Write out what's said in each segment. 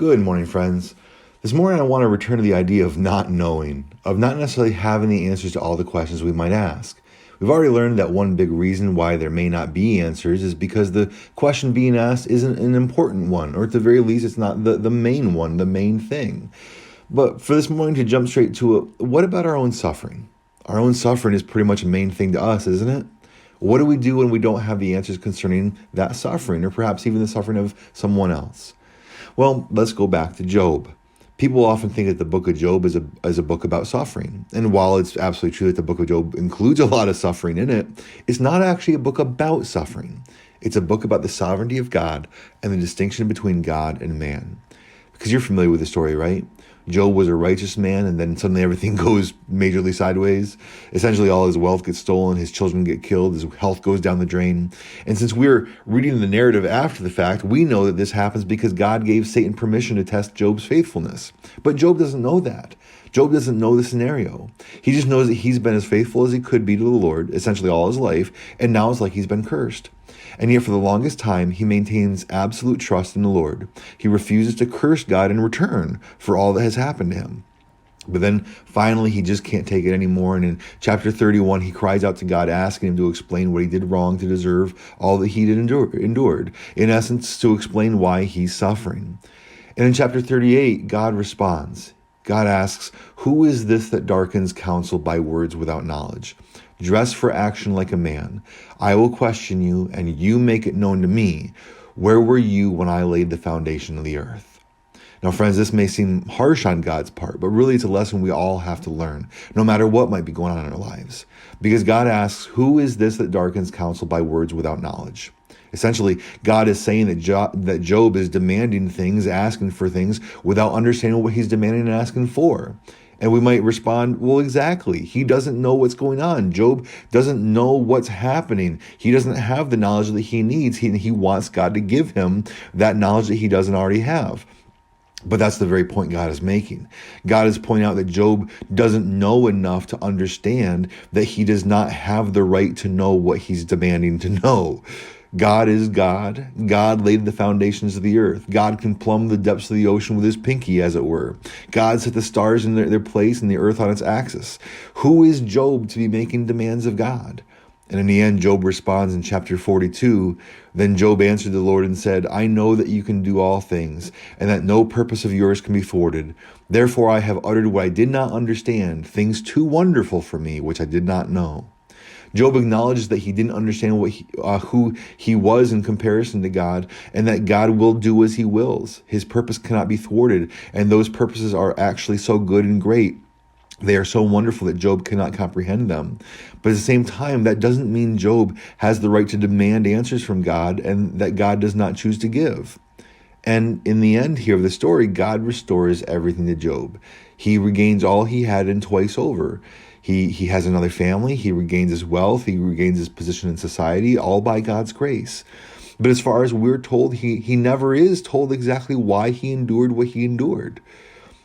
Good morning, friends. This morning I want to return to the idea of not knowing, of not necessarily having the answers to all the questions we might ask. We've already learned that one big reason why there may not be answers is because the question being asked isn't an important one, or at the very least, it's not the main one, the main thing. But for this morning to jump straight to it, what about our own suffering? Our own suffering is pretty much a main thing to us, isn't it? What do we do when we don't have the answers concerning that suffering, or perhaps even the suffering of someone else? Well, let's go back to Job. People often think that the book of Job is a book about suffering. And while it's absolutely true that the book of Job includes a lot of suffering in it, it's not actually a book about suffering. It's a book about the sovereignty of God and the distinction between God and man. Because you're familiar with the story, right? Job was a righteous man, and then suddenly everything goes majorly sideways. Essentially, all his wealth gets stolen, his children get killed, his health goes down the drain. And since we're reading the narrative after the fact, we know that this happens because God gave Satan permission to test Job's faithfulness. But Job doesn't know that. Job doesn't know the scenario. He just knows that he's been as faithful as he could be to the Lord, essentially all his life, and now it's like he's been cursed. And yet for the longest time, he maintains absolute trust in the Lord. He refuses to curse God in return for all that has happened to him. But then finally, he just can't take it anymore. And in chapter 31, he cries out to God, asking him to explain what he did wrong to deserve all that he did endured. In essence, to explain why he's suffering. And in chapter 38, God responds. God asks, "Who is this that darkens counsel by words without knowledge? Dress for action like a man. I will question you, and you make it known to me. Where were you when I laid the foundation of the earth?" Now, friends, this may seem harsh on God's part, but really it's a lesson we all have to learn, no matter what might be going on in our lives. Because God asks, "Who is this that darkens counsel by words without knowledge?" Essentially, God is saying that Job is demanding things, asking for things, without understanding what he's demanding and asking for. And we might respond, well, exactly. He doesn't know what's going on. Job doesn't know what's happening. He doesn't have the knowledge that he needs. He wants God to give him that knowledge that he doesn't already have. But that's the very point God is making. God is pointing out that Job doesn't know enough to understand that he does not have the right to know what he's demanding to know. God is God. God laid the foundations of the earth. God can plumb the depths of the ocean with his pinky, as it were. God set the stars in their place and the earth on its axis. Who is Job to be making demands of God? And in the end, Job responds in chapter 42, "Then Job answered the Lord and said, I know that you can do all things, and that no purpose of yours can be thwarted. Therefore I have uttered what I did not understand, things too wonderful for me, which I did not know." Job acknowledges that he didn't understand who he was in comparison to God, and that God will do as he wills. His purpose cannot be thwarted, and those purposes are actually so good and great. They are so wonderful that Job cannot comprehend them. But at the same time, that doesn't mean Job has the right to demand answers from God, and that God does not choose to give. And in the end here of the story, God restores everything to Job. He regains all he had and twice over. He has another family. He regains his wealth. He regains his position in society, all by God's grace. But as far as we're told, he never is told exactly why he endured what he endured.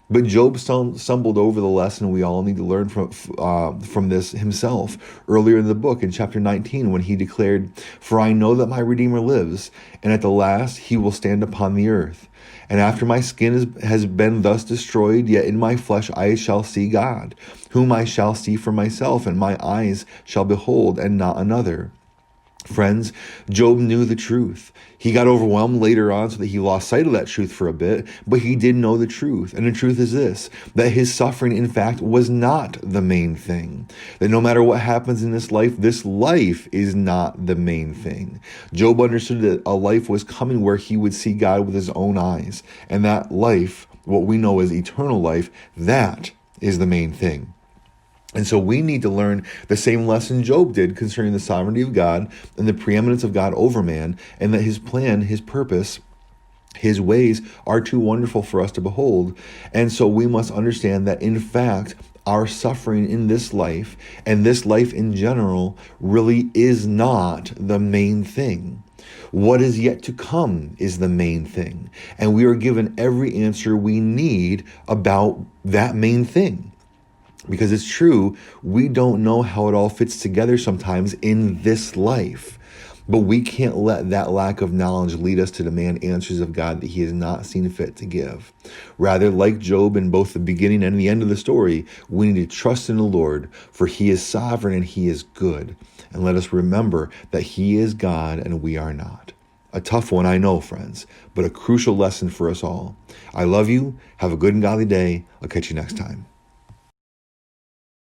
But Job stumbled over the lesson we all need to learn from this himself earlier in the book in chapter 19, when he declared, "For I know that my Redeemer lives, and at the last he will stand upon the earth. And after my skin has been thus destroyed, yet in my flesh I shall see God, whom I shall see for myself, and my eyes shall behold, and not another." Friends, Job knew the truth. He got overwhelmed later on so that he lost sight of that truth for a bit, but he did know the truth. And the truth is this, that his suffering, in fact, was not the main thing. That no matter what happens in this life is not the main thing. Job understood that a life was coming where he would see God with his own eyes. And that life, what we know as eternal life, that is the main thing. And so we need to learn the same lesson Job did concerning the sovereignty of God and the preeminence of God over man, and that his plan, his purpose, his ways are too wonderful for us to behold. And so we must understand that, in fact, our suffering in this life, and this life in general, really is not the main thing. What is yet to come is the main thing. And we are given every answer we need about that main thing. Because it's true, we don't know how it all fits together sometimes in this life. But we can't let that lack of knowledge lead us to demand answers of God that he has not seen fit to give. Rather, like Job in both the beginning and the end of the story, we need to trust in the Lord, for he is sovereign and he is good. And let us remember that he is God and we are not. A tough one, I know, friends, but a crucial lesson for us all. I love you. Have a good and godly day. I'll catch you next time.